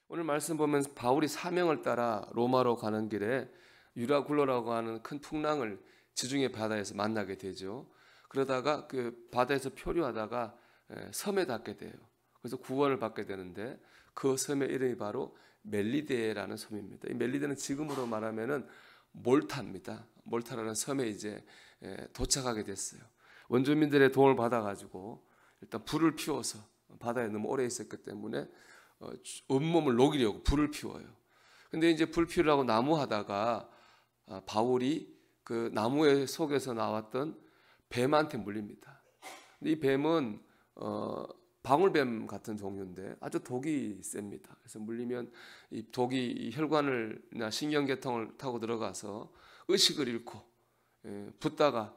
오늘 말씀 보면 바울이 사명을 따라 로마로 가는 길에 유라굴로라고 하는 큰 풍랑을 지중해 바다에서 만나게 되죠. 그러다가 그 바다에서 표류하다가 섬에 닿게 돼요. 그래서 구원을 받게 되는데 그 섬의 이름이 바로 멜리데라는 섬입니다. 이 멜리데는 지금으로 말하면은 몰타입니다. 몰타라는 섬에 이제 도착하게 됐어요. 원주민들의 도움을 받아가지고 일단 불을 피워서 바다에 너무 오래 있었기 때문에 온몸을 녹이려고 불을 피워요. 근데 이제 불 피우려고 나무 하다가 바울이 그 나무의 속에서 나왔던 뱀한테 물립니다. 이 뱀은 방울뱀 같은 종류인데 아주 독이 셉니다. 그래서 물리면 이 독이 이 혈관을나 신경계통을 타고 들어가서 의식을 잃고 붓다가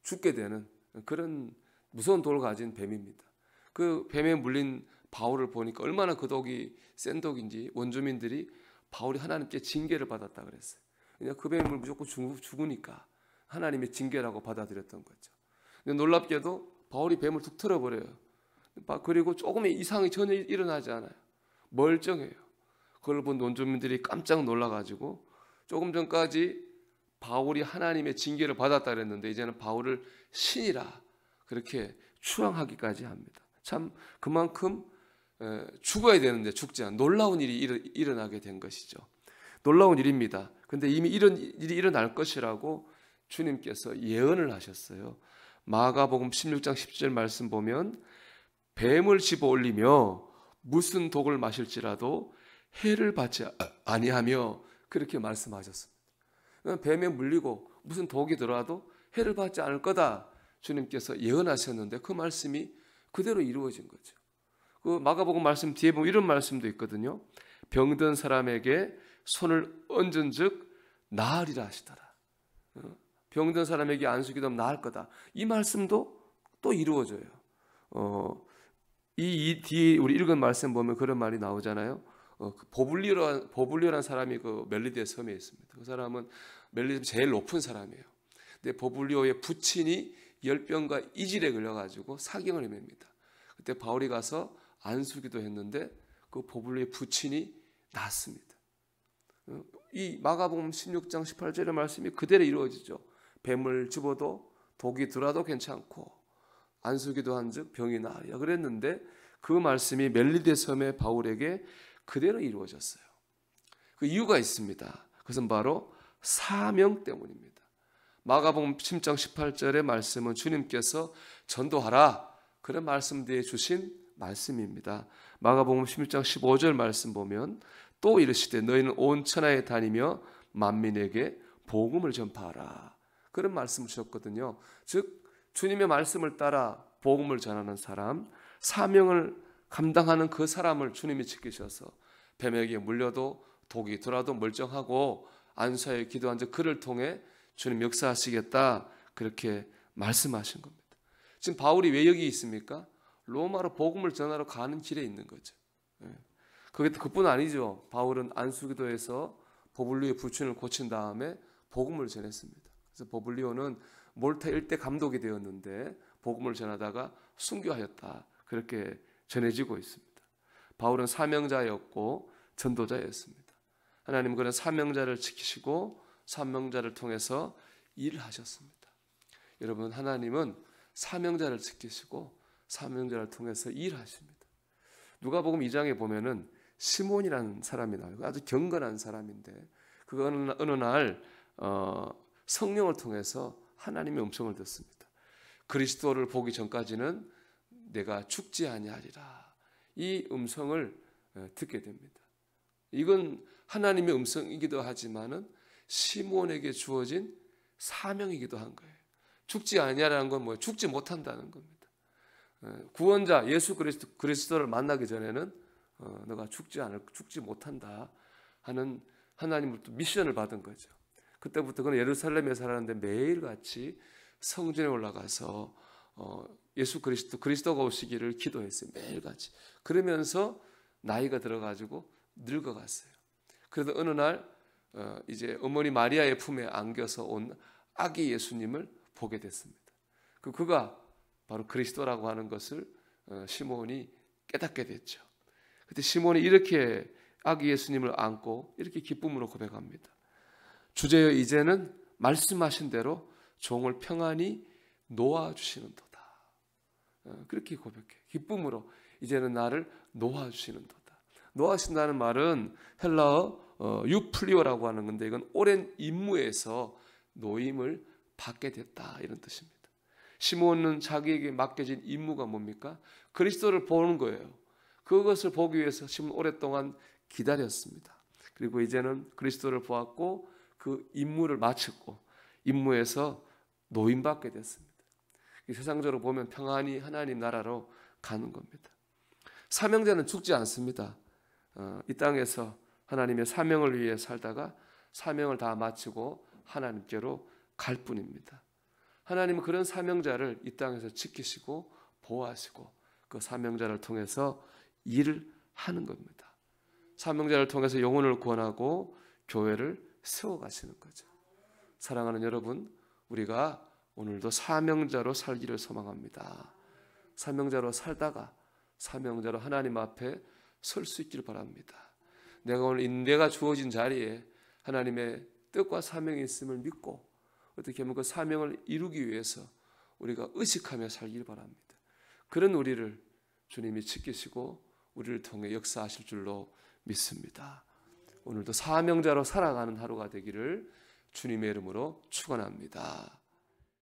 죽게 되는 그런 무서운 독을 가진 뱀입니다. 그 뱀에 물린 바울을 보니까 얼마나 그 독이 센 독인지 원주민들이 바울이 하나님께 징계를 받았다 그랬어요. 그냥 그 뱀을 무조건 죽으니까 하나님의 징계라고 받아들였던 거죠. 근데 놀랍게도 바울이 뱀을 툭 틀어버려요. 그리고 조금의 이상이 전혀 일어나지 않아요. 멀쩡해요. 그걸 본 원주민들이 깜짝 놀라가지고 조금 전까지 바울이 하나님의 징계를 받았다 그랬는데 이제는 바울을 신이라 그렇게 추앙하기까지 합니다. 참 그만큼 죽어야 되는데 죽지 않은 놀라운 일이 일어나게 된 것이죠. 놀라운 일입니다. 근데 이미 이런 일이 일어날 것이라고 주님께서 예언을 하셨어요. 마가복음 16장 10절 말씀 보면 뱀을 집어 올리며 무슨 독을 마실지라도 해를 받지 아니하며 그렇게 말씀하셨습니다. 뱀에 물리고 무슨 독이 들어와도 해를 받지 않을 거다 주님께서 예언하셨는데 그 말씀이 그대로 이루어진 거죠. 그 마가복음 말씀 뒤에 보면 이런 말씀도 있거든요. 병든 사람에게 손을 얹은즉 나으리라 하시더라. 병든 사람에게 안수기도 하면 나을 거다. 이 말씀도 또 이루어져요. 이 뒤에 우리 읽은 말씀 보면 그런 말이 나오잖아요. 보블리오라는 사람이 그 멜리데 섬에 있습니다. 그 사람은 멜리데 제일 높은 사람이에요. 근데 보블리오의 부친이 열병과 이질에 걸려가지고 사경을 헤맵니다. 그때 바울이 가서 안수기도 했는데 그 보블리오의 부친이 낫습니다. 이 마가복음 16장 18절의 말씀이 그대로 이루어지죠. 뱀을 집어도 독이 들어도 괜찮고 안수기도 한즉 병이 나으리라 그랬는데 그 말씀이 멜리데 섬의 바울에게 그대로 이루어졌어요. 그 이유가 있습니다. 그것은 바로 사명 때문입니다. 마가복음 10장 18절의 말씀은 주님께서 전도하라 그런 말씀 뒤에 주신 말씀입니다. 마가복음 16장 15절 말씀 보면 또 이르시되 너희는 온 천하에 다니며 만민에게 복음을 전파하라 그런 말씀을 주셨거든요. 즉 주님의 말씀을 따라 복음을 전하는 사람, 사명을 감당하는 그 사람을 주님이 지키셔서 뱀에게 물려도 독이 들어도 멀쩡하고 안수하여 기도한 즉 그를 통해 주님 역사하시겠다 그렇게 말씀하신 겁니다. 지금 바울이 왜 여기 있습니까? 로마로 복음을 전하러 가는 길에 있는 거죠. 그뿐 아니죠. 바울은 안수기도에서 보블리오의 부친을 고친 다음에 복음을 전했습니다. 그래서 보블리오는 몰타 일대 감독이 되었는데 복음을 전하다가 순교하였다. 그렇게 전해지고 있습니다. 바울은 사명자였고 전도자였습니다. 하나님은 그런 사명자를 지키시고 사명자를 통해서 일을 하셨습니다. 여러분 하나님은 사명자를 지키시고 사명자를 통해서 일하십니다. 누가복음 2장에 보면은 시몬이라는 사람이 나와요. 아주 경건한 사람인데 그 어느 날 성령을 통해서 하나님의 음성을 듣습니다. 그리스도를 보기 전까지는 내가 죽지 아니하리라. 이 음성을 듣게 됩니다. 이건 하나님의 음성이기도 하지만은 시몬에게 주어진 사명이기도 한 거예요. 죽지 아니하라는 건 뭐예요? 죽지 못한다는 겁니다. 구원자 예수 그리스도를 만나기 전에는 너가 죽지 못한다 하는 하나님으로부터 미션을 받은 거죠. 그때부터 그는 예루살렘에 살았는데 매일같이 성전에 올라가서 예수 그리스도가 오시기를 기도했어요. 매일같이. 그러면서 나이가 들어가지고 늙어갔어요. 그래도 어느 날 이제 어머니 마리아의 품에 안겨서 온 아기 예수님을 보게 됐습니다. 그가 바로 그리스도라고 하는 것을 시몬이 깨닫게 됐죠. 그때 시몬이 이렇게 아기 예수님을 안고 이렇게 기쁨으로 고백합니다. 주제여 이제는 말씀하신 대로 종을 평안히 놓아주시는도다. 그렇게 고백해. 기쁨으로 이제는 나를 놓아주시는도다. 놓아주신다는 말은 헬라어 유플리오라고 하는 건데 이건 오랜 임무에서 노임을 받게 됐다 이런 뜻입니다. 시몬은 자기에게 맡겨진 임무가 뭡니까? 그리스도를 보는 거예요. 그것을 보기 위해서 시몬 오랫동안 기다렸습니다. 그리고 이제는 그리스도를 보았고 그 임무를 마쳤고 임무에서 노임받게 됐습니다. 세상적으로 보면 평안히 하나님 나라로 가는 겁니다. 사명자는 죽지 않습니다. 이 땅에서 하나님의 사명을 위해 살다가 사명을 다 마치고 하나님께로 갈 뿐입니다. 하나님은 그런 사명자를 이 땅에서 지키시고 보호하시고 그 사명자를 통해서 일을 하는 겁니다. 사명자를 통해서 영혼을 구원하고 교회를 세워가시는 거죠. 사랑하는 여러분, 우리가 오늘도 사명자로 살기를 소망합니다. 사명자로 살다가 사명자로 하나님 앞에 설 수 있기를 바랍니다. 내가 오늘 내가 주어진 자리에 하나님의 뜻과 사명이 있음을 믿고 어떻게 하면 그 사명을 이루기 위해서 우리가 의식하며 살기를 바랍니다. 그런 우리를 주님이 지키시고 우리를 통해 역사하실 줄로 믿습니다. 오늘도 사명자로 살아가는 하루가 되기를 주님의 이름으로 축원합니다.